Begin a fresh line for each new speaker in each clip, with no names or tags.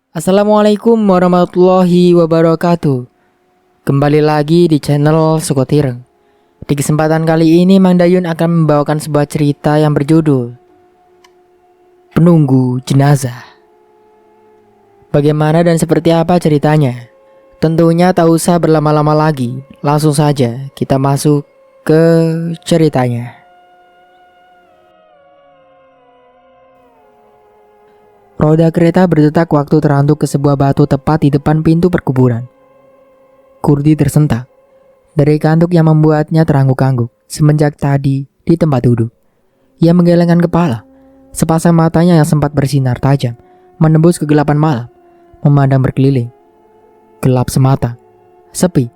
Assalamualaikum warahmatullahi wabarakatuh. Kembali lagi di channel Sukotireng. Di kesempatan kali ini Mang Dayun akan membawakan sebuah cerita yang berjudul Penunggu Jenazah. Bagaimana dan seperti apa ceritanya? Tentunya tak usah berlama-lama lagi. Langsung saja kita masuk ke ceritanya. Roda kereta berdetak waktu terantuk ke sebuah batu tepat di depan pintu perkuburan. Kurdi tersentak dari kantuk yang membuatnya terangguk-angguk semenjak tadi di tempat duduk. Ia menggelengkan kepala. Sepasang matanya yang sempat bersinar tajam menembus kegelapan malam, memandang berkeliling. Gelap semata, sepi,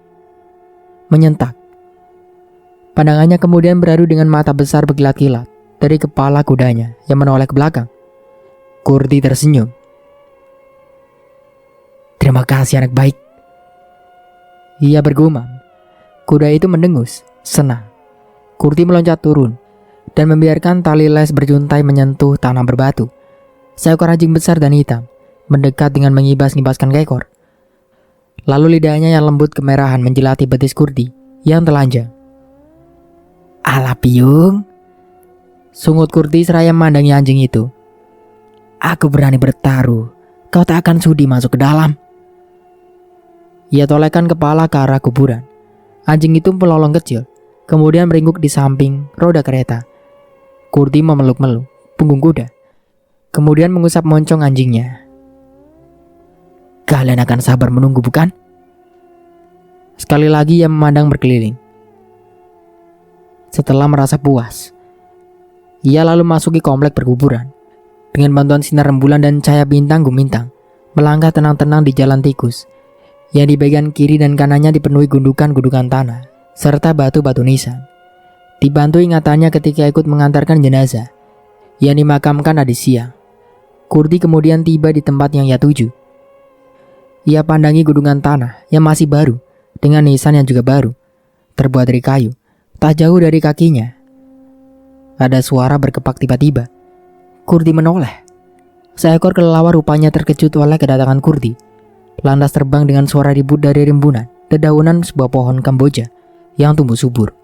menyentak. Pandangannya kemudian beradu dengan mata besar berkilat-kilat dari kepala kudanya yang menoleh ke belakang. Kurdi tersenyum. "Terima kasih anak baik." Ia bergumam. Kuda itu mendengus, senang. Kurdi meloncat turun dan membiarkan tali les berjuntai menyentuh tanah berbatu. Seekor anjing besar dan hitam mendekat dengan mengibas-ngibaskan ekor. Lalu lidahnya yang lembut kemerahan menjelati betis Kurdi yang telanjang. "Alah piung," sungut Kurdi seraya memandangi anjing itu. "Aku berani bertaruh, kau tak akan sudi masuk ke dalam." Ia tolehkan kepala ke arah kuburan. Anjing itu melolong kecil, kemudian meringkuk di samping roda kereta. Kurdi memeluk-meluk punggung kuda, kemudian mengusap moncong anjingnya. "Kalian akan sabar menunggu, bukan?" Sekali lagi ia memandang berkeliling. Setelah merasa puas, ia lalu masuki komplek perkuburan. Dengan bantuan sinar rembulan dan cahaya bintang gumintang, melangkah tenang-tenang di jalan tikus, yang di bagian kiri dan kanannya dipenuhi gundukan-gundukan tanah, serta batu-batu nisan. Dibantu ingatannya ketika ikut mengantarkan jenazah, yang dimakamkan tadi siang. Kurdi kemudian tiba di tempat yang ia tuju. Ia pandangi gundukan tanah yang masih baru, dengan nisan yang juga baru, terbuat dari kayu, tak jauh dari kakinya. Ada suara berkepak tiba-tiba. Kurdi menoleh. Seekor kelelawar rupanya terkejut oleh kedatangan Kurdi. Lantas terbang dengan suara ribut dari rimbunan dedaunan sebuah pohon Kamboja yang tumbuh subur.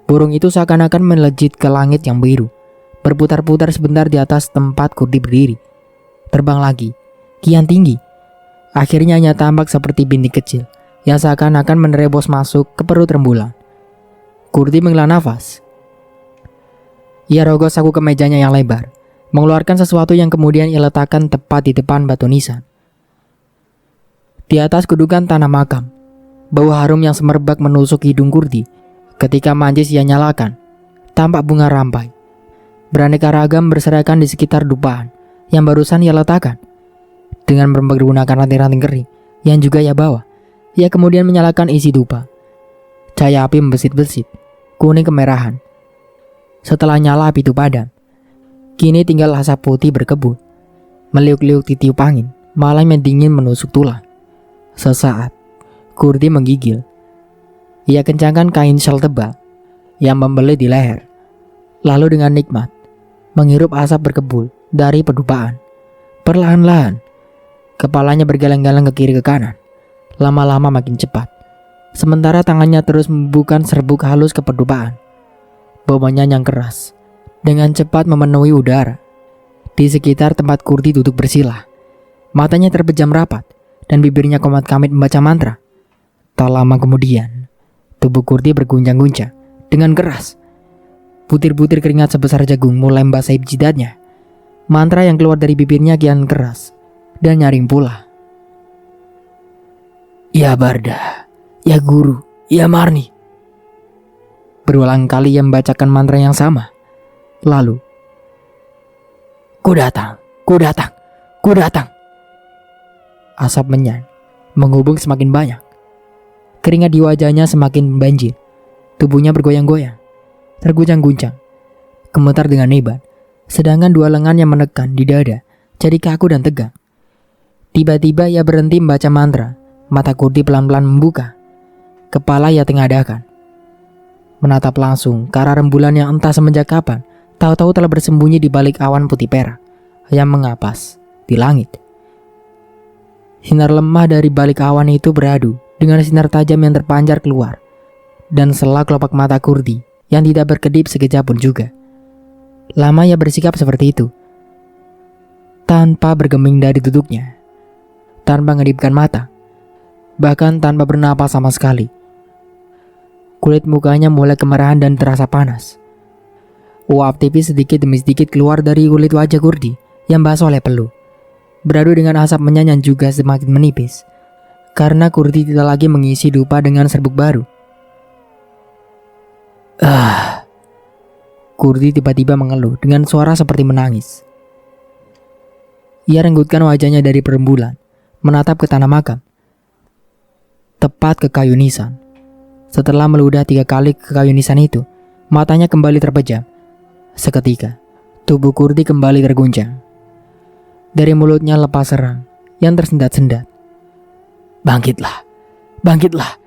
Burung itu seakan-akan melejit ke langit yang biru, berputar-putar sebentar di atas tempat Kurdi berdiri. Terbang lagi, kian tinggi. Akhirnya hanya tampak seperti bintik kecil yang seakan-akan menerobos masuk ke perut rembulan. Kurdi menghela nafas. Ia rogoh saku kemejanya yang lebar, mengeluarkan sesuatu yang kemudian ia letakkan tepat di depan batu nisan. Di atas gundukan tanah makam, bau harum yang semerbak menusuk hidung Kurdi. Ketika mancis ia nyalakan, tampak bunga rampai beraneka ragam berserakan di sekitar dupaan yang barusan ia letakkan. Dengan menggunakan ranting-ranting kering yang juga ia bawa, ia kemudian menyalakan isi dupa. Cahaya api membesit-besit, kuning kemerahan. Setelah nyala api itu padam, kini tinggal asap putih berkebut, meliuk-liuk ditiup angin, malam yang dingin menusuk tulang. Sesaat, Kurdi menggigil. Ia kencangkan kain syal tebal yang membelit di leher, lalu dengan nikmat menghirup asap berkebul dari pedupaan. Perlahan-lahan, kepalanya bergeleng-geleng ke kiri ke kanan, lama-lama makin cepat. Sementara tangannya terus membuka serbuk halus ke pedupaan. Baunya yang keras dengan cepat memenuhi udara. Di sekitar tempat Kurdi duduk bersila, matanya terpejam rapat dan bibirnya komat-kamit membaca mantra. Tak lama kemudian, tubuh Kurdi berguncang-guncang dengan keras. Butir-butir keringat sebesar jagung mulai membasahi jidatnya. Mantra yang keluar dari bibirnya kian keras dan nyaring pula. "Ya Barda, ya Guru, ya Marni." Berulang kali ia membacakan mantra yang sama. Lalu, "Ku datang, ku datang, ku datang." Asap menyan menghubung semakin banyak. Keringat di wajahnya semakin membanjir. Tubuhnya bergoyang-goyang, terguncang-guncang, gemetar dengan hebat. Sedangkan dua lengan yang menekan di dada jadi kaku dan tegang. Tiba-tiba ia berhenti membaca mantra. Mata Kurdi pelan-pelan membuka. Kepala ia tengadahkan, menatap langsung ke arah rembulan yang entah semenjak kapan tahu-tahu telah bersembunyi di balik awan putih perak yang mengapas di langit. Sinar lemah dari balik awan itu beradu dengan sinar tajam yang terpancar keluar, dan selak kelopak mata Kurdi yang tidak berkedip sekejap pun juga. Lama ia bersikap seperti itu, tanpa bergeming dari duduknya, tanpa ngedipkan mata, bahkan tanpa bernapas sama sekali. Kulit mukanya mulai kemerahan dan terasa panas. Uap tipis sedikit demi sedikit keluar dari kulit wajah Kurdi yang basah oleh peluh, beradu dengan asap menyan juga semakin menipis, karena Kurdi tidak lagi mengisi dupa dengan serbuk baru. Kurdi tiba-tiba mengeluh dengan suara seperti menangis. Ia renggutkan wajahnya dari perembulan, menatap ke tanah makam, tepat ke kayu nisan. Setelah meludah 3 kali ke kayu nisan itu, matanya kembali terpejam. Seketika, tubuh Kurdi kembali terguncang. Dari mulutnya lepas serang yang tersendat-sendat. Bangkitlah, bangkitlah,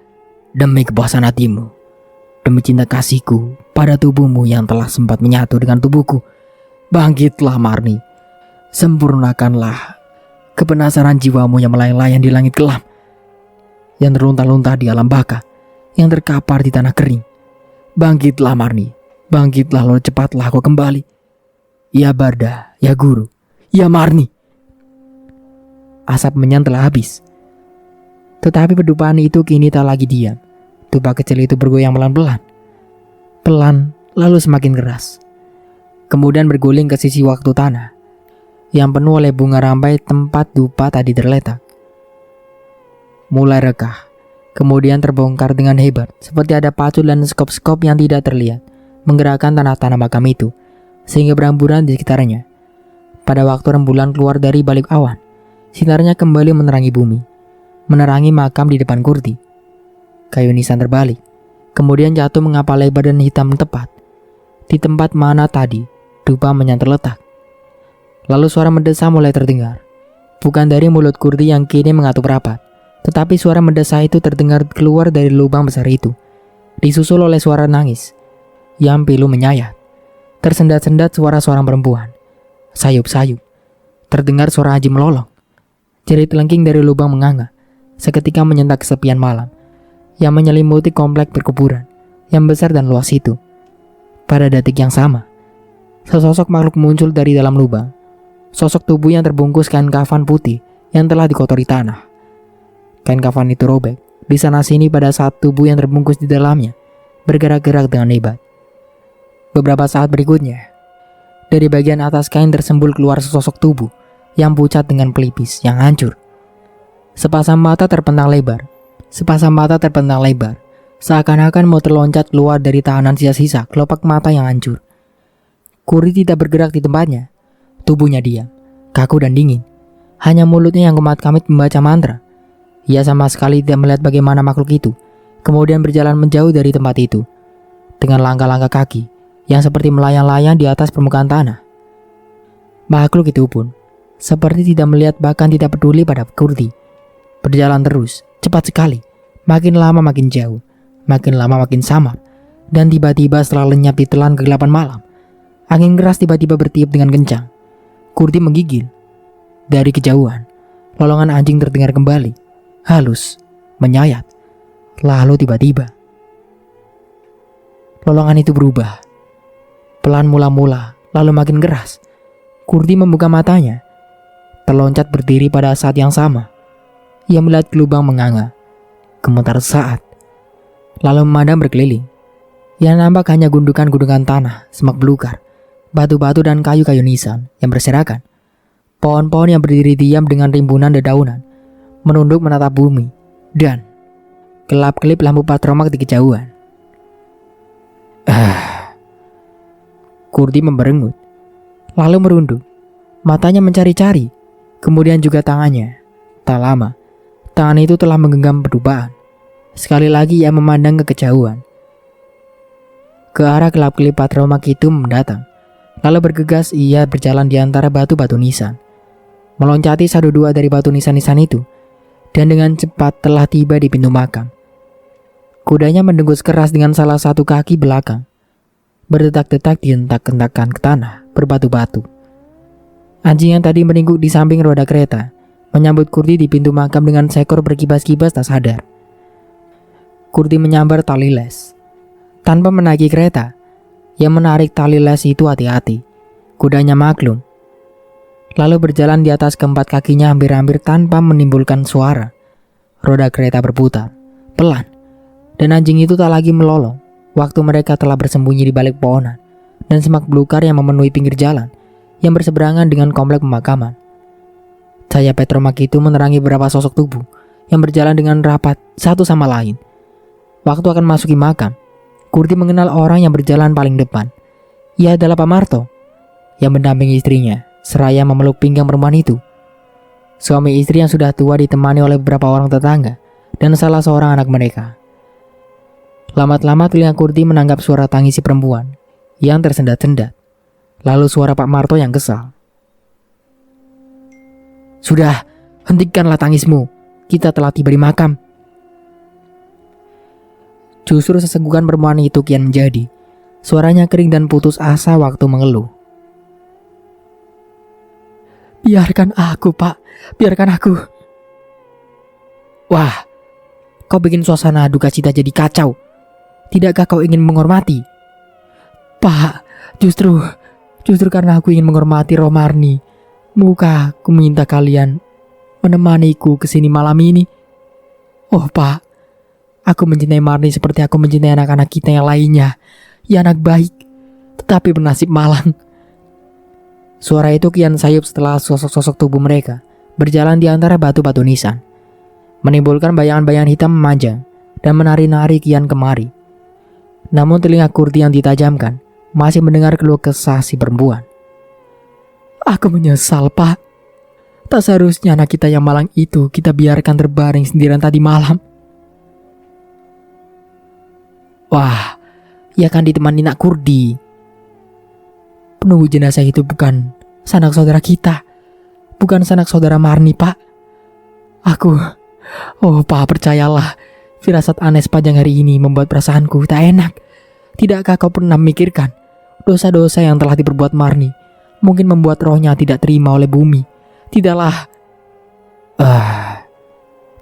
demi kepuasan hatimu, demi cinta kasihku pada tubuhmu yang telah sempat menyatu dengan tubuhku. Bangkitlah Marni, sempurnakanlah kepenasaran jiwamu yang melayang-layang di langit kelam, yang terlunta-lunta di alam baka, yang terkapar di tanah kering. Bangkitlah Marni, bangkitlah, lalu cepatlah kau kembali. Ya Barda, ya Guru, ya Marni. Asap menyan telah habis, tetapi pedupaan itu kini tak lagi diam. Dupa kecil itu bergoyang pelan-pelan, pelan lalu semakin keras, kemudian berguling ke sisi waktu tanah yang penuh oleh bunga rampai tempat dupa tadi terletak. Mulai rekah, kemudian terbongkar dengan hebat, seperti ada pacul dan skop-skop yang tidak terlihat menggerakkan tanah-tanah makam itu, sehingga beramburan di sekitarnya. Pada waktu rembulan keluar dari balik awan, sinarnya kembali menerangi bumi, menerangi makam di depan Kurdi. Kayu nisan terbalik, kemudian jatuh mengapa lebar dan hitam tepat di tempat mana tadi dupa menyan terletak. Lalu suara mendesah mulai terdengar, bukan dari mulut Kurdi yang kini mengatup rapat, tetapi suara mendesah itu terdengar keluar dari lubang besar itu, disusul oleh suara nangis yang pilu menyayat. Tersendat-sendat suara seorang perempuan, sayup-sayup. Terdengar suara Haji melolong. Jerit lengking dari lubang menganga, seketika menyentak kesepian malam yang menyelimuti komplek perkuburan yang besar dan luas itu. Pada detik yang sama, sesosok makhluk muncul dari dalam lubang. Sosok tubuh yang terbungkus kain kafan putih yang telah dikotori tanah. Kain kafan itu robek di sana-sini pada saat tubuh yang terbungkus di dalamnya bergerak-gerak dengan hebat. Beberapa saat berikutnya, dari bagian atas kain tersembul keluar sesosok tubuh yang pucat dengan pelipis yang hancur. Sepasang mata terpentang lebar, seakan-akan mau terloncat keluar dari tahanan sisa-sisa kelopak mata yang hancur. Kurdi tidak bergerak di tempatnya. Tubuhnya diam, kaku dan dingin. Hanya mulutnya yang kemat-kamit membaca mantra. Ia sama sekali tidak melihat bagaimana makhluk itu kemudian berjalan menjauh dari tempat itu dengan langkah-langkah kaki yang seperti melayang-layang di atas permukaan tanah. Makhluk itu pun seperti tidak melihat, bahkan tidak peduli pada Kurdi. Berjalan terus, cepat sekali, makin lama makin jauh, makin lama makin samar, dan tiba-tiba setelah lenyap ditelan kegelapan malam, angin keras tiba-tiba bertiup dengan kencang. Kurdi menggigil. Dari kejauhan, lolongan anjing terdengar kembali, halus, menyayat. Lalu tiba-tiba, lolongan itu berubah. Pelan mula-mula, lalu makin keras. Kurdi membuka matanya, terloncat berdiri pada saat yang sama. Ia melihat ke lubang menganga, gemetar saat, lalu memandang berkeliling. Yang nampak hanya gundukan-gundukan tanah, semak belukar, batu-batu dan kayu-kayu nisan yang berserakan. Pohon-pohon yang berdiri diam dengan rimbunan dedaunan, menunduk menatap bumi, dan kelap-kelip lampu patromak di kejauhan. Kurdi memberengut, lalu merunduk. Matanya mencari-cari, kemudian juga tangannya. Tak lama, tangan itu telah menggenggam pedupaan. Sekali lagi ia memandang ke kejauhan, ke arah kelap-kelip patromak itu mendatang. Lalu bergegas ia berjalan di antara batu-batu nisan, meloncati satu dua dari batu nisan-nisan itu, dan dengan cepat telah tiba di pintu makam. Kudanya mendengus keras dengan salah satu kaki belakang, berdetak-detak dihentak-hentakan ke tanah berbatu-batu. Anjing yang tadi meningkuk di samping roda kereta menyambut Kurdi di pintu makam dengan seekor berkibas-kibas tak sadar. Kurdi menyambar tali les. Tanpa menaiki kereta, yang menarik tali les itu hati-hati. Kudanya maklum. Lalu berjalan di atas keempat kakinya hampir-hampir tanpa menimbulkan suara. Roda kereta berputar, pelan. Dan anjing itu tak lagi melolong waktu mereka telah bersembunyi di balik pohonan dan semak belukar yang memenuhi pinggir jalan yang berseberangan dengan komplek pemakaman. Cahaya petromak itu menerangi beberapa sosok tubuh yang berjalan dengan rapat satu sama lain. Waktu akan masuki makam, Kurdi mengenal orang yang berjalan paling depan. Ia adalah Pak Marto yang mendampingi istrinya seraya memeluk pinggang perempuan itu. Suami istri yang sudah tua ditemani oleh beberapa orang tetangga dan salah seorang anak mereka. Lama-lama telinga Kurdi menangkap suara tangis si perempuan yang tersendat-sendat. Lalu suara Pak Marto yang kesal. "Sudah, hentikanlah tangismu. Kita telah tiba di makam." Justru sesegukan perempuan itu kian menjadi. Suaranya kering dan putus asa waktu mengeluh. "Biarkan aku, Pak. Biarkan aku." "Wah, kau bikin suasana duka cita jadi kacau. Tidakkah kau ingin menghormati?" "Pak, justru karena aku ingin menghormati roh Marni, muka aku minta kalian menemaniku ke sini malam ini." "Oh, Pak, aku mencintai Marni seperti aku mencintai anak-anak kita yang lainnya. Ya, anak baik, tetapi bernasib malang." Suara itu kian sayup setelah sosok-sosok tubuh mereka berjalan di antara batu-batu nisan, menimbulkan bayangan-bayangan hitam memanjang dan menari-nari kian kemari. Namun telinga Kurdi yang ditajamkan masih mendengar keluh kesah si perempuan. "Aku menyesal, Pak. Tak seharusnya anak kita yang malang itu kita biarkan terbaring sendirian tadi malam." "Wah, ia kan ditemani nak Kurdi. Penunggu jenazah itu bukan sanak saudara kita. Bukan sanak saudara Marni, Pak. Oh, Pak, percayalah. Firasat aneh sepanjang hari ini membuat perasaanku tak enak. Tidakkah kau pernah memikirkan dosa-dosa yang telah diperbuat Marni mungkin membuat rohnya tidak terima oleh bumi? Tidaklah."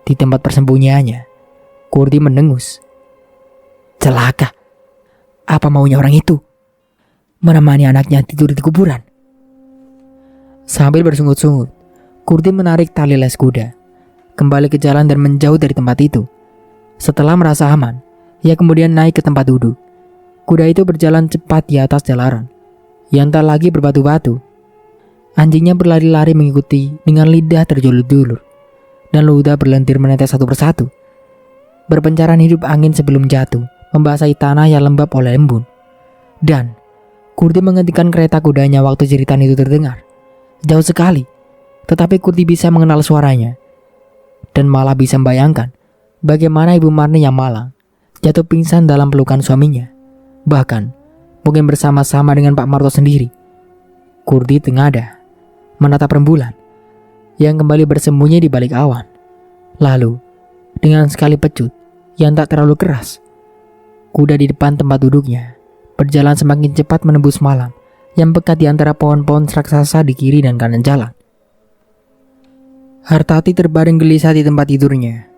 Di tempat persembunyiannya, Kurdi mendengus. Celaka. Apa maunya orang itu? Menemani anaknya tidur di kuburan. Sambil bersungut-sungut, Kurdi menarik tali les kuda, kembali ke jalan dan menjauh dari tempat itu. Setelah merasa aman, ia kemudian naik ke tempat duduk. Kuda itu berjalan cepat di atas jalanan yang tak lagi berbatu-batu. Anjingnya berlari-lari mengikuti dengan lidah terjulur-julur, dan ludah berlentir menetes satu persatu. Berpencaran hidup angin sebelum jatuh, membasahi tanah yang lembab oleh embun. Dan Kurdi menghentikan kereta kudanya waktu jeritan itu terdengar. Jauh sekali, tetapi Kurdi bisa mengenal suaranya. Dan malah bisa membayangkan bagaimana Ibu Marni yang malang jatuh pingsan dalam pelukan suaminya. Bahkan, mungkin bersama-sama dengan Pak Marto sendiri. Kurdi tengada, menatap rembulan yang kembali bersembunyi di balik awan. Lalu, dengan sekali pecut yang tak terlalu keras, kuda di depan tempat duduknya berjalan semakin cepat menembus malam yang pekat di antara pohon-pohon raksasa di kiri dan kanan jalan. Hartati terbaring gelisah di tempat tidurnya.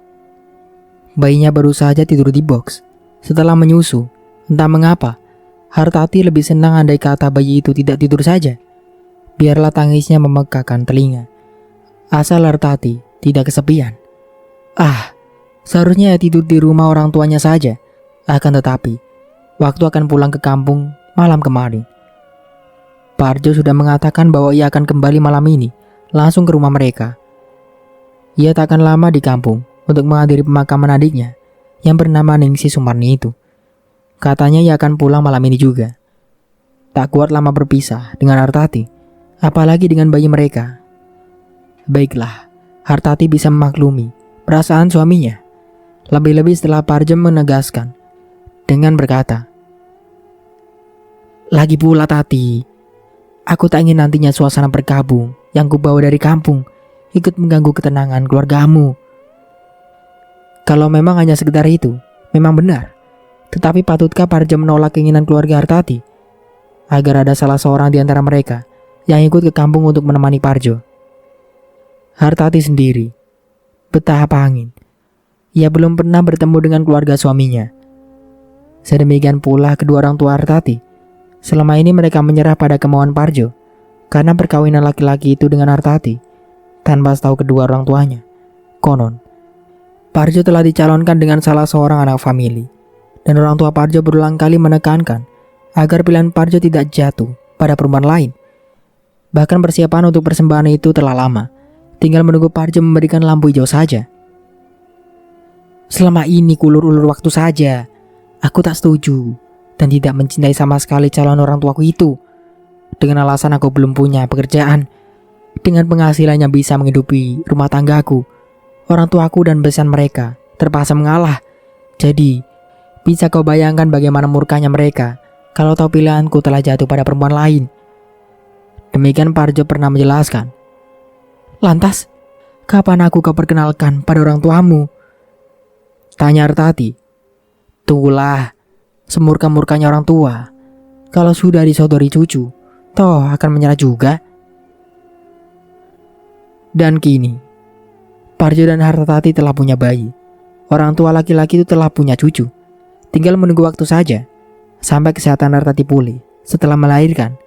Bayinya baru saja tidur di box. Setelah menyusu, entah mengapa, Hartati lebih senang andai kata bayi itu tidak tidur saja. Biarlah tangisnya memekakan telinga. Asal Hartati tidak kesepian. Seharusnya tidur di rumah orang tuanya saja. Akan tetapi, waktu akan pulang ke kampung malam kemarin. Parjo sudah mengatakan bahwa ia akan kembali malam ini langsung ke rumah mereka. Ia tak akan lama di kampung untuk menghadiri pemakaman adiknya yang bernama Ningsi Sumarni itu. Katanya ia akan pulang malam ini juga. Tak kuat lama berpisah dengan Hartati, apalagi dengan bayi mereka. Baiklah, Hartati bisa memaklumi perasaan suaminya. Lebih-lebih setelah Parjo menegaskan dengan berkata, "Lagi pula Tati, aku tak ingin nantinya suasana berkabung yang kubawa dari kampung ikut mengganggu ketenangan keluargamu." Kalau memang hanya sekedar itu, memang benar. Tetapi patutkah Parjo menolak keinginan keluarga Hartati agar ada salah seorang di antara mereka yang ikut ke kampung untuk menemani Parjo? Hartati sendiri, betapa angin. Ia belum pernah bertemu dengan keluarga suaminya. Sedemikian pula kedua orang tua Hartati. Selama ini mereka menyerah pada kemauan Parjo karena perkawinan laki-laki itu dengan Hartati tanpa tahu kedua orang tuanya. Konon, Parjo telah dicalonkan dengan salah seorang anak famili, dan orang tua Parjo berulang kali menekankan agar pilihan Parjo tidak jatuh pada perempuan lain. Bahkan persiapan untuk persembahan itu telah lama, tinggal menunggu Parjo memberikan lampu hijau saja. Selama ini kulur-ulur waktu saja. Aku tak setuju dan tidak mencintai sama sekali calon orang tuaku itu. Dengan alasan aku belum punya pekerjaan, dengan penghasilan yang bisa menghidupi rumah tanggaku, orang tuaku dan besan mereka terpaksa mengalah. Jadi, bisa kau bayangkan bagaimana murkanya mereka kalau tahu pilihanku telah jatuh pada perempuan lain. Demikian Parjo pernah menjelaskan. Lantas, kapan aku kau perkenalkan pada orang tuamu? Tanya Hartati. Tunggulah, semurka-murkanya orang tua. Kalau sudah disodori cucu, toh akan menyerah juga. Dan kini, Parjo dan Hartati telah punya bayi. Orang tua laki-laki itu telah punya cucu. Tinggal menunggu waktu saja, sampai kesehatan Hartati pulih setelah melahirkan.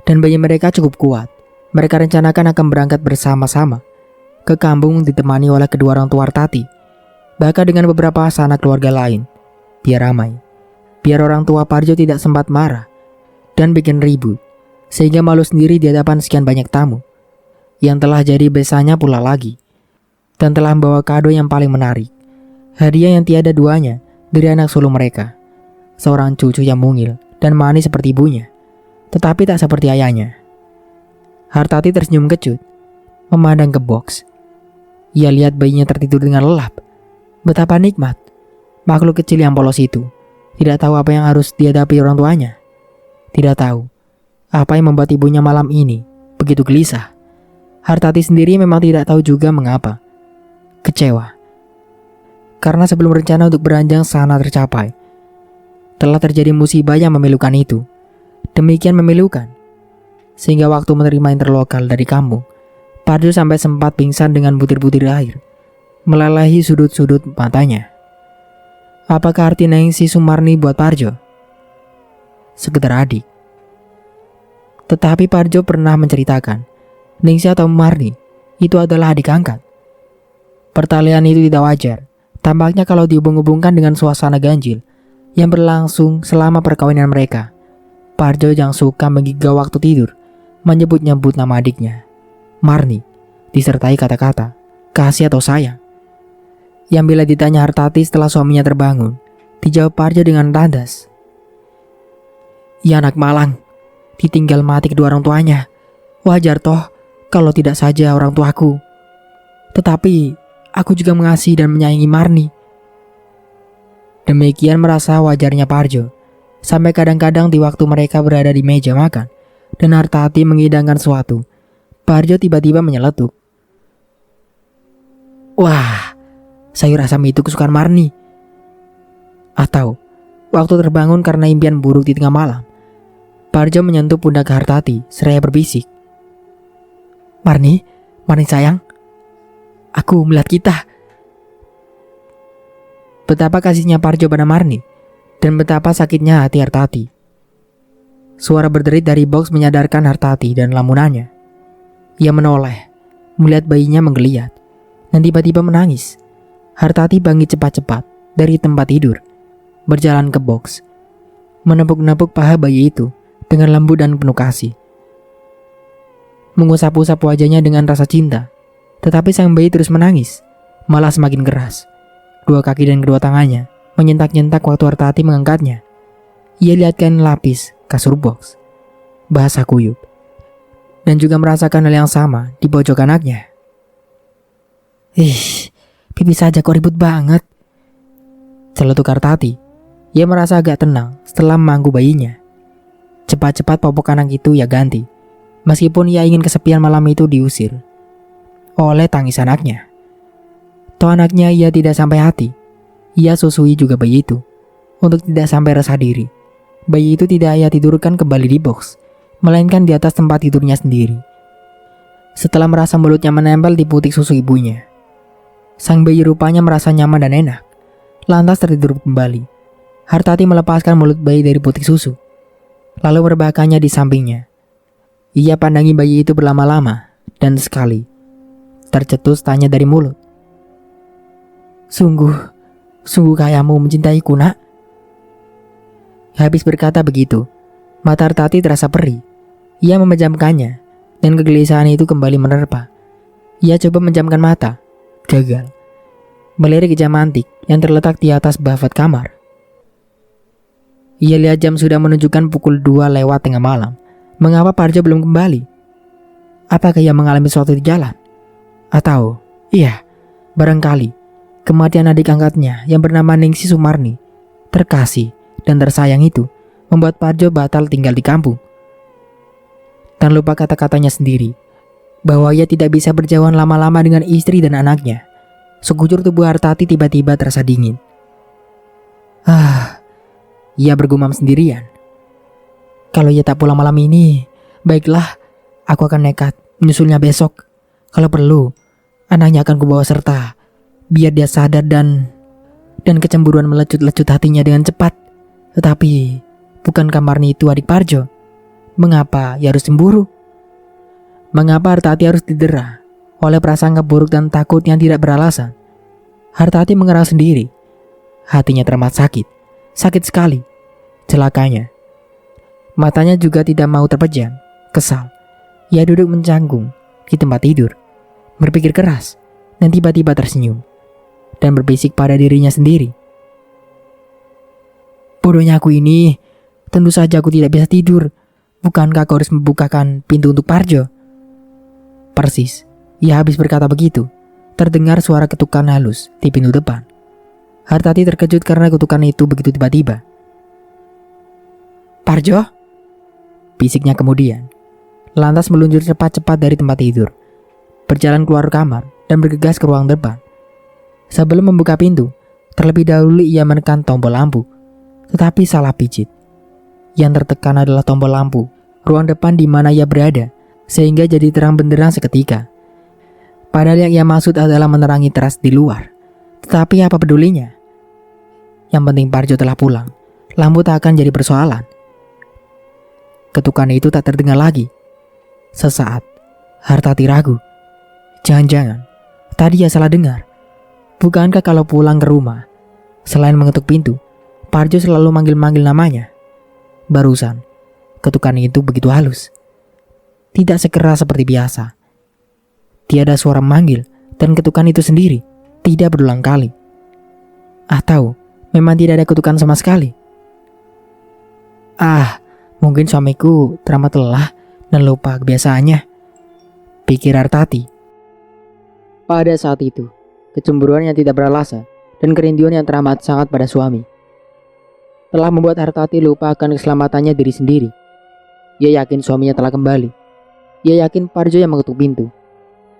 Dan bayi mereka cukup kuat. Mereka rencanakan akan berangkat bersama-sama ke kampung ditemani oleh kedua orang tua Hartati. Bahkan dengan beberapa sanak keluarga lain. Biar ramai, biar orang tua Parjo tidak sempat marah dan bikin ribut, sehingga malu sendiri di hadapan sekian banyak tamu, yang telah jadi besannya pula lagi, dan telah membawa kado yang paling menarik, hadiah yang tiada duanya dari anak sulung mereka, seorang cucu yang mungil dan manis seperti ibunya, tetapi tak seperti ayahnya. Hartati tersenyum kecut, memandang ke box. Ia lihat bayinya tertidur dengan lelap. Betapa nikmat. Makhluk kecil yang polos itu tidak tahu apa yang harus dihadapi orang tuanya. Tidak tahu apa yang membuat ibunya malam ini begitu gelisah. Hartati sendiri memang tidak tahu juga mengapa. Kecewa. Karena sebelum rencana untuk beranjang sana tercapai, telah terjadi musibah yang memilukan itu. Demikian memilukan, sehingga waktu menerima interlokal dari kampung, Parjo sampai sempat pingsan dengan butir-butir air melelehi sudut-sudut matanya. Apakah arti Ningsih Sumarni buat Parjo? Sekedar adik. Tetapi Parjo pernah menceritakan, Ningsih atau Marni itu adalah adik angkat. Pertalian itu tidak wajar, tampaknya kalau dihubung-hubungkan dengan suasana ganjil yang berlangsung selama perkawinan mereka. Parjo yang suka menggigau waktu tidur, menyebut-nyebut nama adiknya, Marni, disertai kata-kata kasih atau sayang. Yang bila ditanya Hartati setelah suaminya terbangun, dijawab Parjo dengan tandas. Ia anak malang, ditinggal mati kedua orang tuanya. Wajar toh kalau tidak saja orang tuaku. Tetapi aku juga mengasihi dan menyayangi Marni. Demikian merasa wajarnya Parjo. Sampai kadang-kadang di waktu mereka berada di meja makan dan Hartati mengidangkan sesuatu, Parjo tiba-tiba menyeletuk. Wah, sayur asam itu kesukaan Marni. Atau waktu terbangun karena impian buruk di tengah malam, Parjo menyentuh pundak Hartati seraya berbisik. Marni sayang, aku melihat kita. Betapa kasihnya Parjo pada Marni dan betapa sakitnya hati Hartati. Suara berderit dari box menyadarkan Hartati dan lamunannya. Ia menoleh, melihat bayinya menggeliat dan tiba-tiba menangis. Hartati bangkit cepat-cepat dari tempat tidur, berjalan ke box, menepuk-nepuk paha bayi itu dengan lembut dan penuh kasih. Mengusap-usap wajahnya dengan rasa cinta, tetapi sang bayi terus menangis, malah semakin keras. Dua kaki dan kedua tangannya menyentak-nyentak waktu Hartati mengangkatnya. Ia lihat kain lapis kasur box, bahasa kuyup, dan juga merasakan hal yang sama di pojok anaknya. Pipi saja kok ribut banget, celetuk Hartati. Ia merasa agak tenang setelah memangku bayinya. Cepat-cepat popok anak itu ia ganti, meskipun ia ingin kesepian malam itu diusir oleh tangis anaknya. Toh anaknya ia tidak sampai hati. Ia susui juga bayi itu, untuk tidak sampai resah diri. Bayi itu tidak ia tidurkan kembali di box, melainkan di atas tempat tidurnya sendiri. setelah merasa mulutnya menempel di putik susu ibunya. Sang bayi rupanya merasa nyaman dan enak, lantas tertidur kembali. Hartati melepaskan mulut bayi dari putik susu, lalu merebahkannya di sampingnya. Ia pandangi bayi itu berlama-lama, dan sekali tercetus tanya dari mulut. Sungguh kayamu mencintaiku, nak? Habis berkata begitu, mata Hartati terasa perih. Ia memejamkannya, dan kegelisahan itu kembali menerpa. Ia coba menjamkan mata, gagal. Melirik jam antik yang terletak di atas bafat kamar. Ia lihat jam sudah menunjukkan pukul 2 lewat tengah malam. Mengapa Parjo belum kembali? Apakah ia mengalami sesuatu di jalan? Atau, iya, barangkali kematian adik angkatnya yang bernama Ningsi Sumarni, terkasih dan tersayang itu, membuat Parjo batal tinggal di kampung. Dan lupa kata-katanya sendiri, bahwa ia tidak bisa berjauhan lama-lama dengan istri dan anaknya. Sekujur tubuh Hartati tiba-tiba terasa dingin. Ia bergumam sendirian. Kalau ia tak pulang malam ini, baiklah, aku akan nekat menyusulnya besok. Kalau perlu, anaknya akan kubawa serta, biar dia sadar dan kecemburuan melecut-lecut hatinya dengan cepat. Tetapi, bukankah Marni itu adik Parjo? Mengapa ia harus cemburu? Mengapa Hartati harus didera oleh prasangka buruk dan takut yang tidak beralasan? Hartati mengerang sendiri. Hatinya teramat sakit. Sakit sekali. Celakanya, matanya juga tidak mau terpejam. Kesal, ia duduk mencanggung di tempat tidur, berpikir keras, dan tiba-tiba tersenyum dan berbisik pada dirinya sendiri. Bodohnya aku ini, tentu saja aku tidak bisa tidur. Bukankah kau harus membukakan pintu untuk Parjo? Persis, ia habis berkata begitu, terdengar suara ketukan halus di pintu depan. Hartati terkejut karena ketukan itu begitu tiba-tiba. Parjo? Bisiknya kemudian. Lantas meluncur cepat-cepat dari tempat tidur, berjalan keluar kamar dan bergegas ke ruang depan. Sebelum membuka pintu, terlebih dahulu ia menekan tombol lampu, tetapi salah pijit. Yang tertekan adalah tombol lampu ruang depan di mana ia berada, sehingga jadi terang benderang seketika. Padahal yang ia maksud adalah menerangi teras di luar. Tetapi apa pedulinya? Yang penting Parjo telah pulang. Lampu tak akan jadi persoalan. Ketukan itu tak terdengar lagi. Sesaat, Hartati ragu. Jangan-jangan tadi ia salah dengar. Bukankah kalau pulang ke rumah, selain mengetuk pintu, Parjo selalu manggil-manggil namanya? Barusan, ketukan itu begitu halus. Tidak sekeras seperti biasa. Tiada suara memanggil, dan ketukan itu sendiri tidak berulang kali. Atau memang tidak ada ketukan sama sekali? Mungkin suamiku teramat lelah dan lupa kebiasaannya, pikir Hartati. Pada saat itu, kecemburuan yang tidak beralasan dan kerinduan yang teramat sangat pada suami telah membuat Hartati lupa akan keselamatannya diri sendiri. Ia yakin suaminya telah kembali. Ia yakin Parjo yang mengetuk pintu.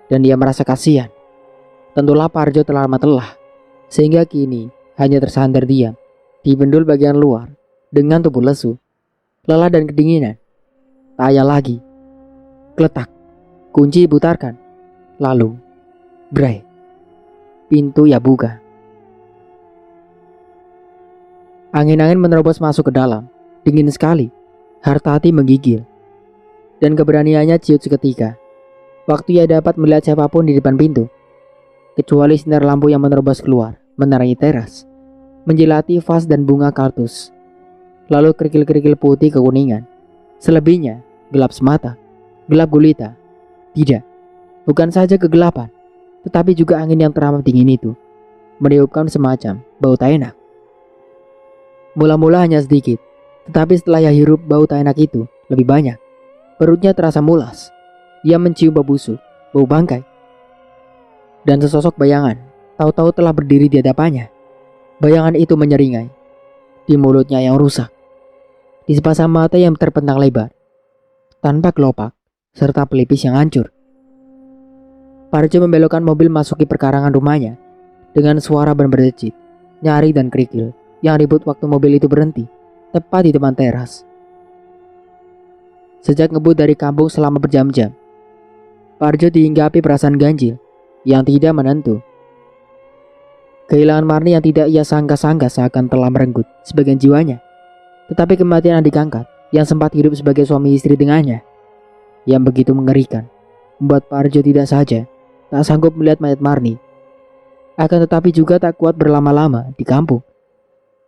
Dan dia merasa kasihan. Tentulah Parjo telah amat lelah, sehingga kini hanya tersandar diam di bendul bagian luar dengan tubuh lesu, lelah dan kedinginan. Tak payah lagi. Kletak, kunci diputarkan. Lalu, bray, pintu ia buka. Angin-angin menerobos masuk ke dalam. Dingin sekali. Hartati menggigil. Dan keberaniannya ciut seketika. Waktu ia dapat melihat siapapun di depan pintu, kecuali sinar lampu yang menerobos keluar, menerangi teras, menjilati vas dan bunga kaktus. Lalu kerikil-kerikil putih kekuningan. Selebihnya, gelap semata. Gelap gulita. Tidak, bukan saja kegelapan, tetapi juga angin yang teramat dingin itu meniupkan semacam bau tak enak. Mula-mula hanya sedikit, tetapi setelah ia hirup bau tak enak itu lebih banyak. Perutnya terasa mulas. Ia mencium bau busuk, bau bangkai. Dan sesosok bayangan tahu-tahu telah berdiri di hadapannya. Bayangan itu menyeringai di mulutnya yang rusak, di sepasang mata yang terpentang lebar, tanpa kelopak, serta pelipis yang hancur. Parjo membelokkan mobil masuki perkarangan rumahnya dengan suara berdecit, nyari dan kerikil yang ribut waktu mobil itu berhenti tepat di depan teras. Sejak ngebut dari kampung selama berjam-jam, Parjo dihinggapi perasaan ganjil yang tidak menentu. Kehilangan Marni yang tidak ia sangka-sangka seakan telah merenggut sebagian jiwanya. Tetapi kematian adik angkat yang sempat hidup sebagai suami istri dengannya, yang begitu mengerikan, membuat Parjo tidak saja tak sanggup melihat mayat Marni, akan tetapi juga tak kuat berlama-lama di kampung.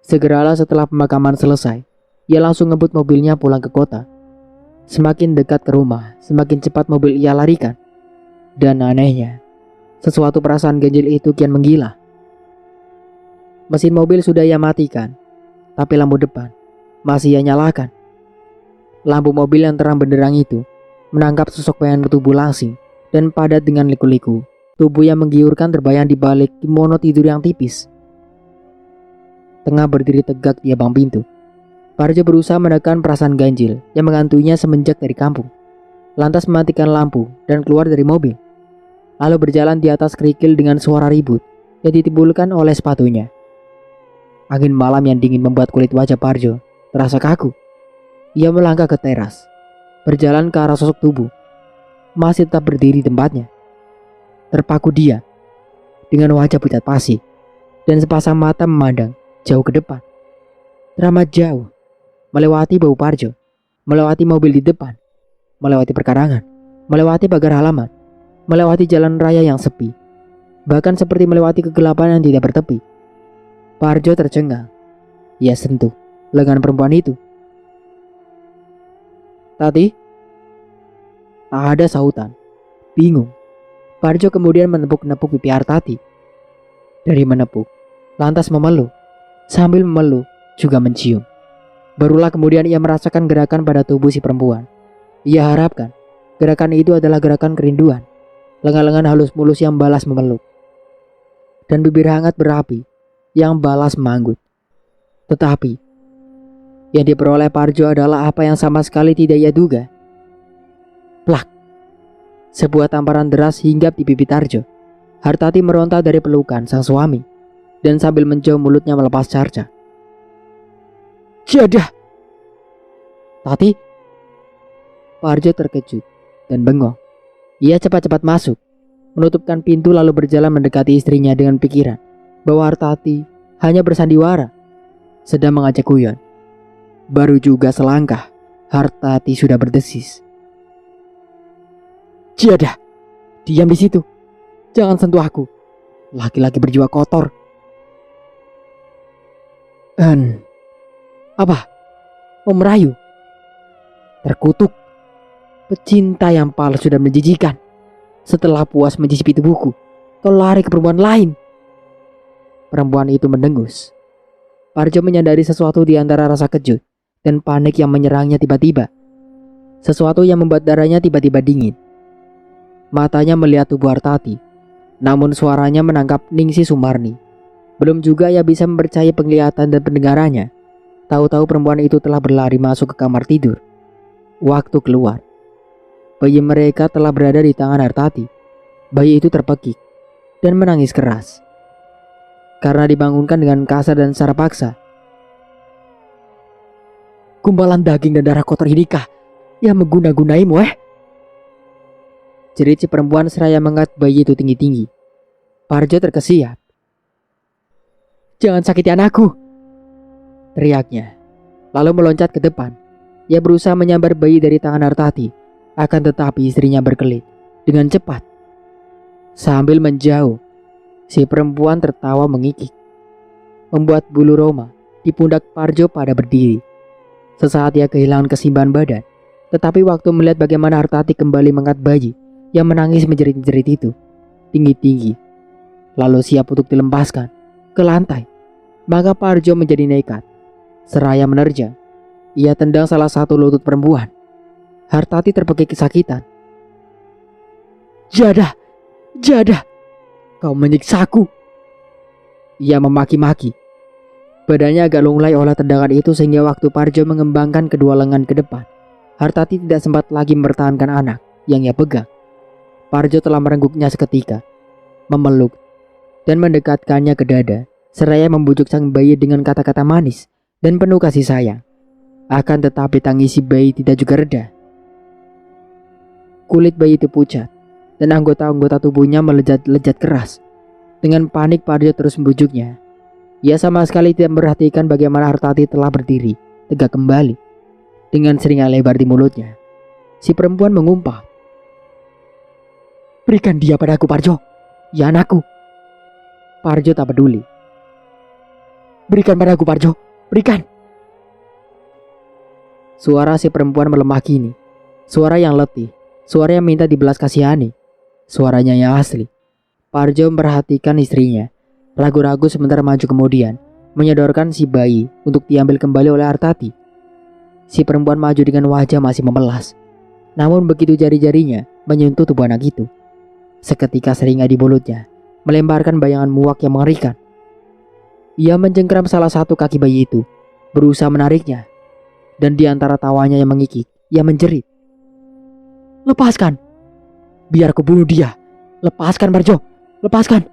Segeralah setelah pemakaman selesai, ia langsung ngebut mobilnya pulang ke kota. Semakin dekat ke rumah, semakin cepat mobil ia larikan. Dan anehnya, sesuatu perasaan ganjil itu kian menggila. Mesin mobil sudah ia matikan, tapi lampu depan masih ia nyalakan. Lampu mobil yang terang benderang itu menangkap sosok bayangan tubuh langsing dan padat dengan liku-liku. Tubuh yang menggiurkan terbayang di balik kimono tidur yang tipis. Tengah berdiri tegak di abang pintu, Parjo berusaha menekan perasaan ganjil yang mengantuinya semenjak dari kampung. Lantas mematikan lampu dan keluar dari mobil. Lalu berjalan di atas kerikil dengan suara ribut yang ditimbulkan oleh sepatunya. Angin malam yang dingin membuat kulit wajah Parjo terasa kaku. Ia melangkah ke teras, berjalan ke arah sosok tubuh, masih tetap berdiri di tempatnya. Terpaku dia, dengan wajah pucat pasi, dan sepasang mata memandang jauh ke depan. Teramat jauh, melewati bau Parjo, melewati mobil di depan, melewati perkarangan, melewati pagar halaman, melewati jalan raya yang sepi, bahkan seperti melewati kegelapan yang tidak bertepi. Parjo tercengang. Ia sentuh lengan perempuan itu. "Tati?" Tak ada sautan. Bingung, Parjo kemudian menepuk-nepuk pipi Artati. Dari menepuk, lantas memeluk. Sambil memeluk, juga mencium. Barulah kemudian ia merasakan gerakan pada tubuh si perempuan. Ia harapkan gerakan itu adalah gerakan kerinduan. Lengan-lengan halus mulus yang balas memeluk, dan bibir hangat berapi yang balas memanggut. Tetapi yang diperoleh Parjo adalah apa yang sama sekali tidak ia duga. Plak! Sebuah tamparan deras hinggap di pipi Tarjo. Hartati meronta dari pelukan sang suami, dan sambil menjauh mulutnya melepas carca. "Jadah!" "Tati?" Parjo terkejut dan bengong. Ia cepat-cepat masuk, menutupkan pintu lalu berjalan mendekati istrinya dengan pikiran bahwa Hartati hanya bersandiwara, sedang mengajak guyon. Baru juga selangkah, Hartati sudah berdesis. "Jadah, diam di situ. Jangan sentuh aku. Laki-laki berjiwa kotor." Apa? Mau merayu?" "Terkutuk. Pecinta yang palsu dan menjijikan. Setelah puas mencicipi tubuhku, kau lari ke perempuan lain." Perempuan itu mendengus. Parjo menyadari sesuatu di antara rasa kejut dan panik yang menyerangnya tiba-tiba. Sesuatu yang membuat darahnya tiba-tiba dingin. Matanya melihat tubuh Hartati, namun suaranya menangkap Ningsi Sumarni. Belum juga ia bisa mempercayai penglihatan dan pendengarannya. Tahu-tahu perempuan itu telah berlari masuk ke kamar tidur. Waktu keluar, bayi mereka telah berada di tangan Hartati. Bayi itu terpekik dan menangis keras karena dibangunkan dengan kasar dan secara paksa. "Gumpalan daging dan darah kotor inikah yang mengguna-gunaimu, jerit si perempuan seraya mengangkat bayi itu tinggi-tinggi. Parjo terkesiap. "Jangan sakiti anakku!" teriaknya, lalu meloncat ke depan. Ia berusaha menyambar bayi dari tangan Hartati, akan tetapi istrinya berkelit dengan cepat. Sambil menjauh, si perempuan tertawa mengikik, membuat bulu roma di pundak Parjo pada berdiri. Sesaat ia kehilangan keseimbangan badan, tetapi waktu melihat bagaimana Hartati kembali mengangkat bayi yang menangis menjerit-jerit itu tinggi-tinggi, lalu siap untuk dilepaskan ke lantai, maka Parjo menjadi nekat. Seraya menerjang, ia tendang salah satu lutut perempuan. Hartati terpekik kesakitan. Jadah, kau menyiksaku!" Ia memaki-maki. Badannya agak lunglai oleh tendangan itu sehingga waktu Parjo mengembangkan kedua lengan ke depan, Hartati tidak sempat lagi mempertahankan anak yang ia pegang. Parjo telah merengguknya seketika, memeluk dan mendekatkannya ke dada, seraya membujuk sang bayi dengan kata-kata manis dan penuh kasih sayang. Akan tetapi tangis si bayi tidak juga reda. Kulit bayi itu pucat dan anggota-anggota tubuhnya melejat-lejat keras. Dengan panik Parjo terus membujuknya. Ia sama sekali tidak memperhatikan bagaimana Hartati telah berdiri tegak kembali. Dengan seringai lebar di mulutnya, si perempuan mengumpah, "Berikan dia padaku, Parjo. Ya anakku." Parjo tak peduli. "Berikan padaku, Parjo. Berikan." Suara si perempuan melemah kini. Suara yang letih. Suara yang minta dibelas kasihani. Suaranya yang asli. Parjo memperhatikan istrinya. Ragu-ragu sebentar maju kemudian menyodorkan si bayi untuk diambil kembali oleh Hartati. Si perempuan maju dengan wajah masih memelas. Namun begitu jari-jarinya menyentuh tubuh anak itu, seketika seringai di mulutnya melemparkan bayangan muak yang mengerikan. Ia mencengkeram salah satu kaki bayi itu, berusaha menariknya. Dan di antara tawanya yang mengikik, ia menjerit, "Lepaskan! Biar ku bunuh dia! Lepaskan, Parjo! Lepaskan!"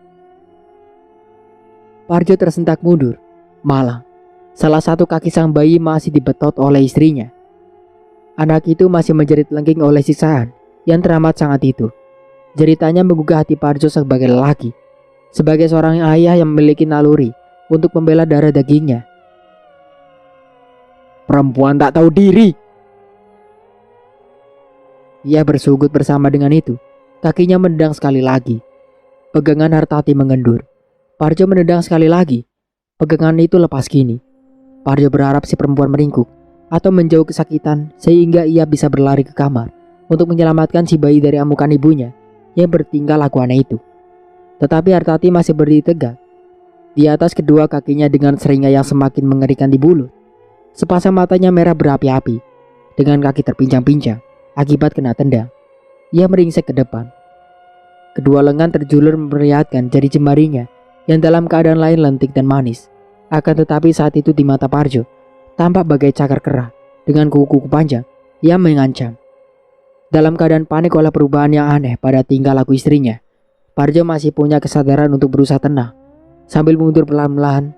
Parjo tersentak mundur. Malang, salah satu kaki sang bayi masih dibetot oleh istrinya. Anak itu masih menjerit lengking oleh siksaan yang teramat sangat itu. Jeritannya menggugah hati Parjo sebagai lelaki, sebagai seorang ayah yang memiliki naluri untuk membela darah dagingnya. "Perempuan tak tahu diri!" Ia bersugut bersama dengan itu. Kakinya menendang sekali lagi. Pegangan Hartati mengendur. Parjo menendang sekali lagi. Pegangan itu lepas kini. Parjo berharap si perempuan meringkuk atau menjauh kesakitan sehingga ia bisa berlari ke kamar untuk menyelamatkan si bayi dari amukan ibunya yang bertingkah laku aneh itu. Tetapi Hartati masih berdiri tegak di atas kedua kakinya dengan seringai yang semakin mengerikan di bulu. Sepasang matanya merah berapi-api. Dengan kaki terpincang-pincang akibat kena tendang, ia meringsek ke depan. Kedua lengan terjulur memperlihatkan jari jemarinya yang dalam keadaan lain lentik dan manis. Akan tetapi saat itu di mata Parjo tampak bagai cakar kera dengan kuku-kuku panjang yang mengancam. Dalam keadaan panik oleh perubahan yang aneh pada tingkah laku istrinya, Parjo masih punya kesadaran untuk berusaha tenang. Sambil mundur pelan-pelan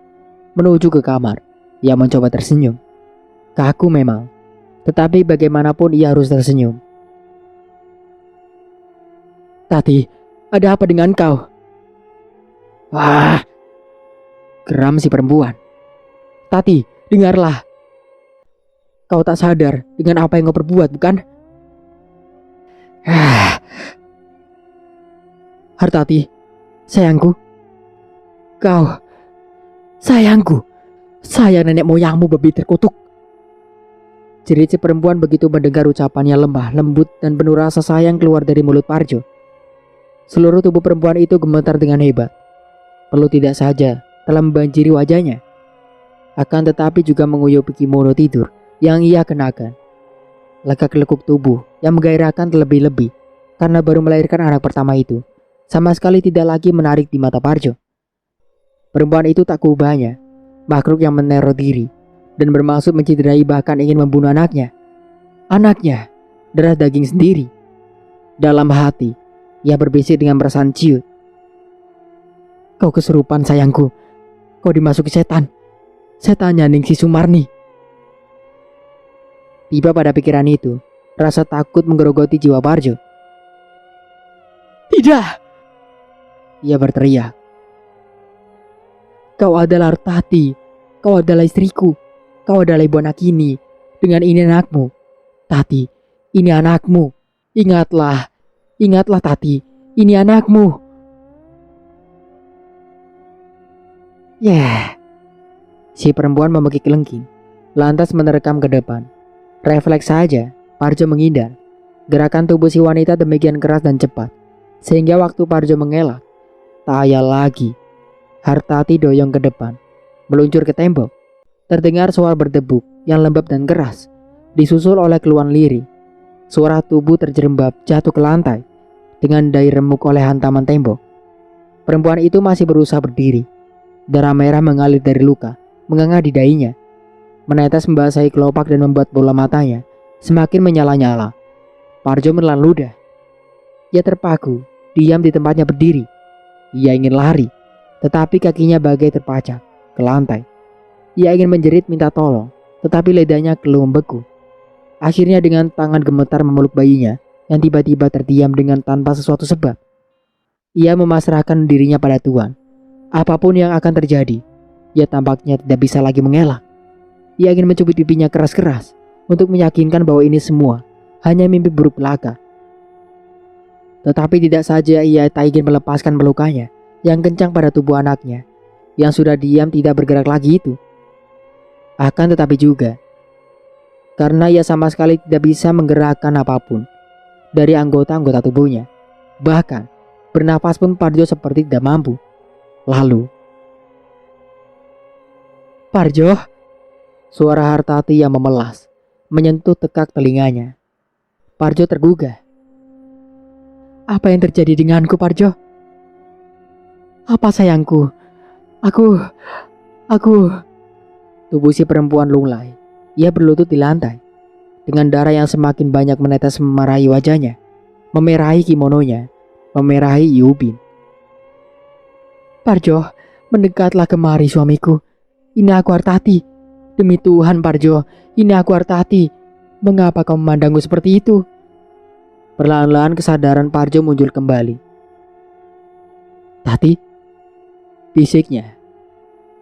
menuju ke kamar, ia mencoba tersenyum. Kaku memang, tetapi bagaimanapun ia harus tersenyum. "Tati, ada apa dengan kau?" "Wah!" geram si perempuan. "Tati, dengarlah. Kau tak sadar dengan apa yang kau perbuat, bukan?" "Hartati, sayangku. Kau, sayangku. Saya nenek moyangmu babi terkutuk." Jerit si perempuan begitu mendengar ucapannya lemah, lembut, dan penuh rasa sayang keluar dari mulut Parjo. Seluruh tubuh perempuan itu gemetar dengan hebat. Perlu tidak saja telah membanjiri wajahnya, akan tetapi juga menguyupi kimono tidur yang ia kenakan. Lekak-lekuk tubuh yang menggairahkan terlebih-lebih karena baru melahirkan anak pertama itu sama sekali tidak lagi menarik di mata Parjo. Perempuan itu tak kubahnya, makhluk yang meneror diri dan bermaksud menciderai, bahkan ingin membunuh anaknya. Anaknya, darah daging sendiri. Dalam hati, ia berbisik dengan perasaan ciut, "Kau kesurupan, sayangku. Kau dimasuki setan. Setannya Ningsih Sumarni." Tiba pada pikiran itu, rasa takut menggerogoti jiwa Parjo. "Tidak!" ia berteriak. "Kau adalah Hartati. Kau adalah istriku. Kau adalah ibu anak ini. Dengan ini anakmu. Tati, ini anakmu. Ingatlah. Ingatlah, Tati. Ini anakmu." Si perempuan memekik lengking, lantas menerkam ke depan. Refleks saja, Parjo menghindar. Gerakan tubuh si wanita demikian keras dan cepat, sehingga waktu Parjo mengelak, tak ayal lagi. Hartati doyong ke depan, meluncur ke tembok. Terdengar suara berdebuk yang lembab dan keras, disusul oleh keluhan lirih. Suara tubuh terjerembab jatuh ke lantai dengan dai remuk oleh hantaman tembok. Perempuan itu masih berusaha berdiri. Darah merah mengalir dari luka menganga di dainya, menetes membasahi kelopak dan membuat bola matanya semakin menyala-nyala. Parjo menelan ludah. Ia terpaku, diam di tempatnya berdiri. Ia ingin lari, tetapi kakinya bagai terpacak ke lantai. Ia ingin menjerit minta tolong, tetapi lidahnya keluh membeku. Akhirnya dengan tangan gemetar memeluk bayinya, yang tiba-tiba terdiam dengan tanpa sesuatu sebab. Ia memasrahkan dirinya pada Tuhan. Apapun yang akan terjadi, ia tampaknya tidak bisa lagi mengelak. Ia ingin mencubit pipinya keras-keras untuk meyakinkan bahwa ini semua hanya mimpi buruk belaka. Tetapi tidak saja ia tak ingin melepaskan pelukannya yang kencang pada tubuh anaknya yang sudah diam tidak bergerak lagi itu. Akan tetapi juga, karena ia sama sekali tidak bisa menggerakkan apapun dari anggota-anggota tubuhnya. Bahkan, bernafas pun Parjo seperti tidak mampu. Lalu, "Parjo!" Suara Hartati yang memelas menyentuh tekak telinganya. Parjo tergugah. "Apa yang terjadi denganku, Parjo? Apa sayangku? Aku..." Tubuh si perempuan lunglai. Ia berlutut di lantai, dengan darah yang semakin banyak menetes memarahi wajahnya, memerahi kimononya, memerahi Yubin. "Parjo, mendekatlah kemari suamiku. Ini aku Hartati. Demi Tuhan Parjo, ini aku Hartati. Mengapa kau memandangku seperti itu?" Perlahan-lahan kesadaran Parjo muncul kembali. "Tati," bisiknya.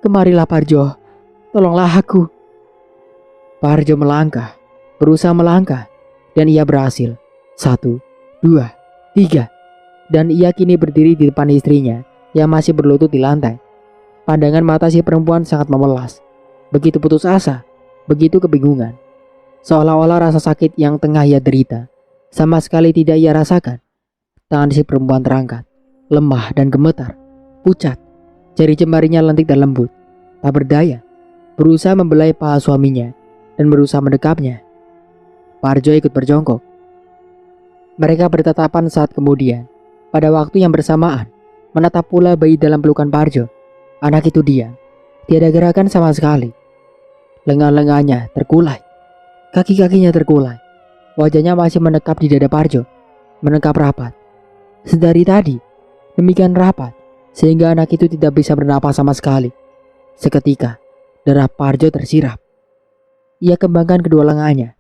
"Kemarilah Parjo, tolonglah aku." Parjo melangkah, berusaha melangkah, dan ia berhasil. 1, 2, 3. Dan ia kini berdiri di depan istrinya yang masih berlutut di lantai. Pandangan mata si perempuan sangat memelas. Begitu putus asa, begitu kebingungan. Seolah-olah rasa sakit yang tengah ia derita sama sekali tidak ia rasakan. Tangan si perempuan terangkat, lemah dan gemetar, pucat. Jari jemarinya lentik dan lembut, tak berdaya, berusaha membelai paha suaminya dan berusaha mendekapnya. Parjo ikut berjongkok. Mereka bertatapan saat kemudian, pada waktu yang bersamaan, menatap pula bayi dalam pelukan Parjo. Anak itu diam, tiada gerakan sama sekali. Lengan-lengannya terkulai, kaki-kakinya terkulai. Wajahnya masih menekap di dada Parjo, menekap rapat. Sedari tadi, demikian rapat, sehingga anak itu tidak bisa bernapas sama sekali. Seketika, darah Parjo tersirap. Ia kembangkan kedua lengannya,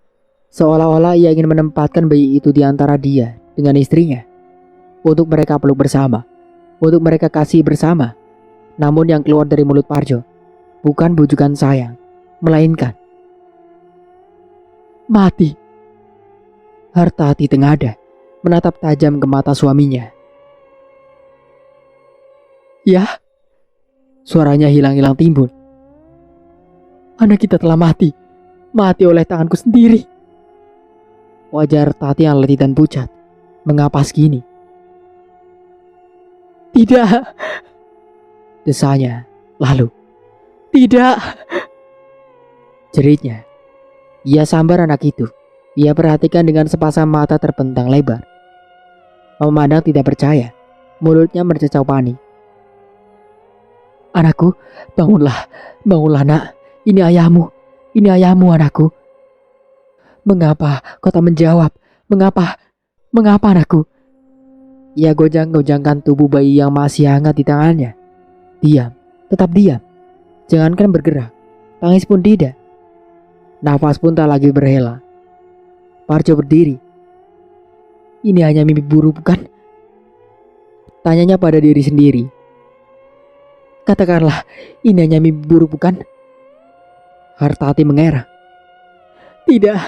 seolah-olah ia ingin menempatkan bayi itu di antara dia dengan istrinya, untuk mereka peluk bersama, untuk mereka kasih bersama. Namun yang keluar dari mulut Parjo bukan bujukan sayang, melainkan "Mati." Hartati tengada, menatap tajam ke mata suaminya. "Ya?" Suaranya hilang-hilang timbul. "Anak kita telah mati. Mati oleh tanganku sendiri." Wajah Hartati yang letih dan pucat mengapas gini. "Tidak," desanya. Lalu, "Tidak," jeritnya. Ia sambar anak itu. Ia perhatikan dengan sepasang mata terbentang lebar. Memandang tidak percaya. Mulutnya bercecau panik. "Anakku, bangunlah. Bangunlah nak. Ini ayahmu anakku. Mengapa kau tak menjawab? Mengapa anakku?" Ia gojang-gojangkan tubuh bayi yang masih hangat di tangannya. Diam, tetap diam. Jangankan bergerak, tangis pun tidak. Nafas pun tak lagi berhela. Parjo berdiri. "Ini hanya mimpi buruk bukan?" Tanyanya pada diri sendiri. "Katakanlah, ini hanya mimpi buruk bukan?" Hartati mengerang. "Tidak,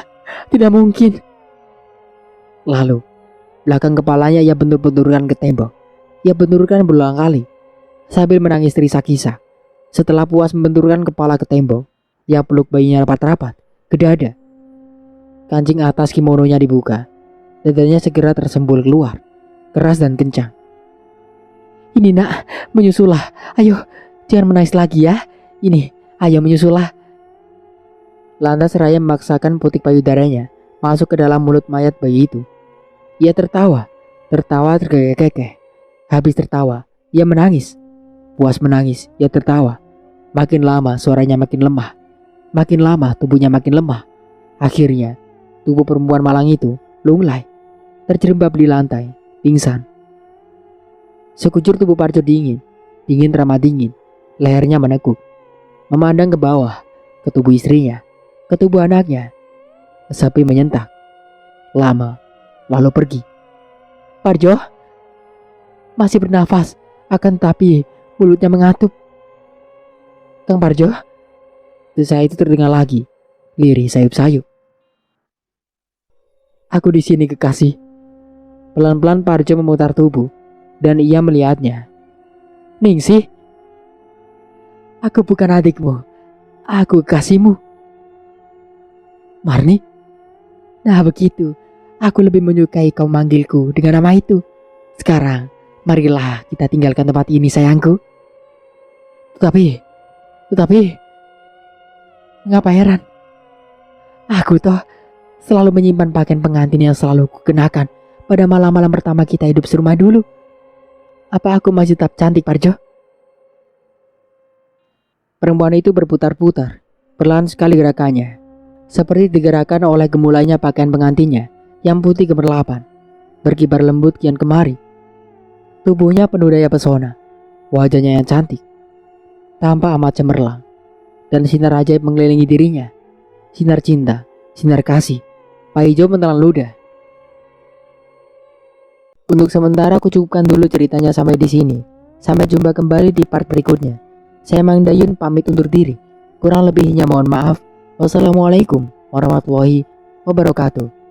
tidak mungkin." Lalu, belakang kepalanya ia bentur-benturkan ke tembok. Ia benturkan berulang kali, sambil menangis terisak-isak. Setelah puas membenturkan kepala ke tembok, ia peluk bayinya rapat-rapat ke dada. Kancing atas kimononya dibuka. Dadanya segera tersembul keluar, keras dan kencang. "Ini nak, menyusulah. Ayo, jangan menangis lagi ya. Ini, ayo menyusulah." Lantas Raya memaksakan putik payudaranya masuk ke dalam mulut mayat bayi itu. Ia tertawa terkekeh-kekeh. Habis tertawa, ia menangis. Puas menangis, ia tertawa. Makin lama suaranya makin lemah. Makin lama tubuhnya makin lemah. Akhirnya, tubuh perempuan malang itu lunglai, terjerembab di lantai, pingsan. Sekujur tubuh Parjo dingin teramat dingin. Lehernya menekuk, memandang ke bawah, ke tubuh istrinya, ke tubuh anaknya. Sepi menyentak. Lama, lalu pergi. Parjo masih bernafas, akan tetapi mulutnya mengatup. Kang Parjo, desa itu terdengar lagi, lirih sayup-sayup. Aku di sini kekasih. Pelan-pelan Parjo memutar tubuh dan ia melihatnya. Ningsih, aku bukan adikmu, aku kekasihmu. Marni? Nah begitu, aku lebih menyukai kau manggilku dengan nama itu. Sekarang, marilah kita tinggalkan tempat ini sayangku. Tetapi, mengapa heran? Aku toh selalu menyimpan pakaian pengantin yang selalu kukenakan pada malam-malam pertama kita hidup serumah dulu. Apa aku masih tetap cantik, Parjo? Perempuan itu berputar-putar, perlahan sekali gerakannya, seperti digerakkan oleh gemulainya pakaian pengantinnya yang putih gemerlapan, berkibar lembut kian kemari. Tubuhnya penuh daya pesona, wajahnya yang cantik, tampak amat cemerlang, dan sinar ajaib mengelilingi dirinya. Sinar cinta, sinar kasih, Pak Ijo menelan ludah. Untuk sementara aku cukupkan dulu ceritanya sampai di sini. Sampai jumpa kembali di part berikutnya. Saya Mang Dayun pamit undur diri. Kurang lebihnya mohon maaf. Wassalamualaikum warahmatullahi wabarakatuh.